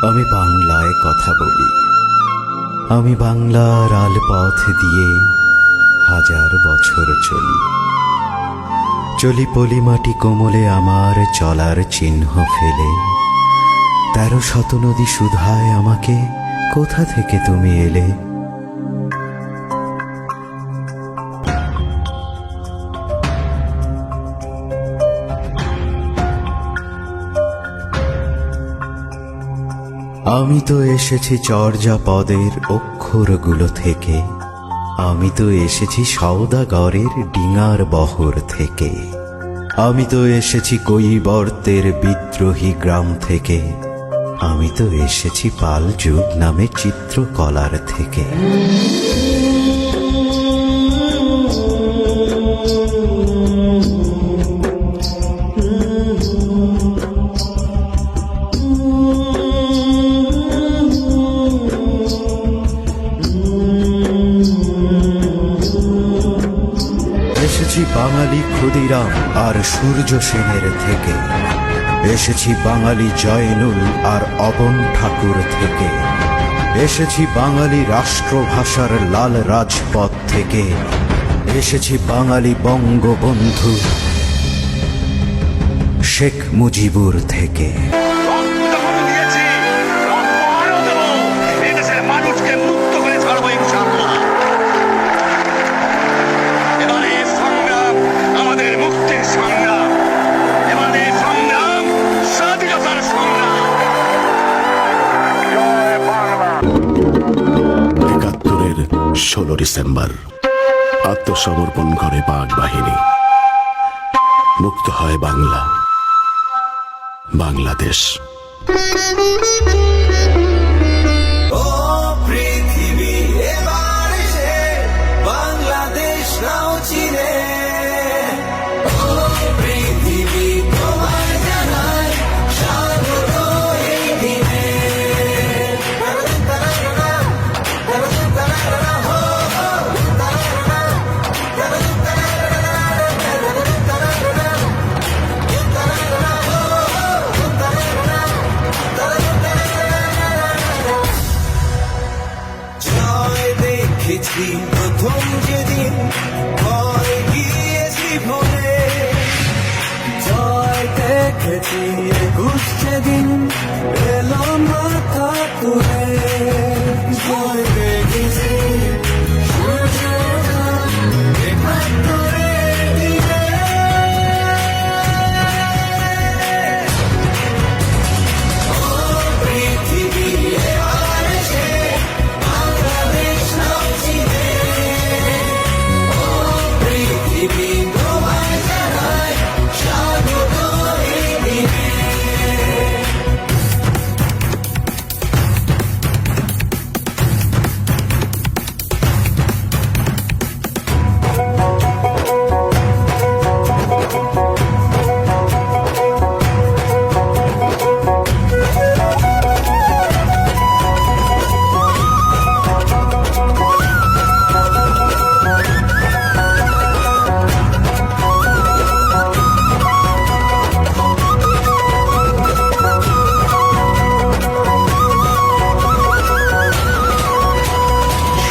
আমি বাংলায় কথা বলি। আমি বাংলার আলপথ দিয়ে হাজার বছর চলি। চলি পলিমাটি কোমলে আমার চলার চিহ্ন ফেলে। ১৩০০ নদী সুধায় আমাকে, কোথা থেকে তুমি এলে? আমি তো এসেছি চর্যাপদের অক্ষরগুলো থেকে। আমি তো এসেছি সওদাগরের ডিঙার বহর থেকে। আমি তো এসেছি কৈবর্তের বিদ্রোহী গ্রাম থেকে। আমি তো এসেছি পাল যুগ নামে চিত্রকলার থেকে। এসেছি বাঙালি ক্ষুদিরাম আর সূর্য সেনের থেকে। এসেছি বাঙালি জয়নুল আর অবন ঠাকুর থেকে। এসেছি বাঙালি রাষ্ট্রভাষার লাল রাজপথ থেকে। এসেছি বাঙালি বঙ্গবন্ধু শেখ মুজিবুর থেকে। একাত্তরের ১৬ ডিসেম্বর আত্মসমর্পণ করে পাক বাহিনী। মুক্ত হয় বাংলা, বাংলাদেশ। ও পৃথিবী এবার এসে বাংলাদেশ নাও চিনে। ও পৃথিবী তোমায় জানাই স্বাগত এই দিনে। জয় দেখেছি প্রথম যেদিন, ভয় গিয়েছি ভুলে। জয় দেখেছি ২১ যেদিন, এলো মাথা তুলে। জয় দেখেছি সূর্যোদয় একাত্তরের দিনে। ও পৃথিবী এবার এসে বাংলাদেশ নাও চিনে। ও পৃথিবী তোমায় জানাই স্বাগত এই দিনে।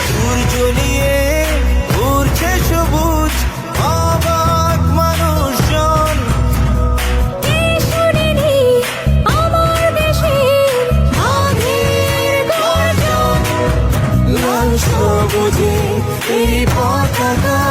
সূর্য নিয়ে ঘুরছে সবুজ অবাক মানুষজন। কিশোরীনি আমার দেশের বাঘের গর্জন। লাল সবুজে এই পতাকা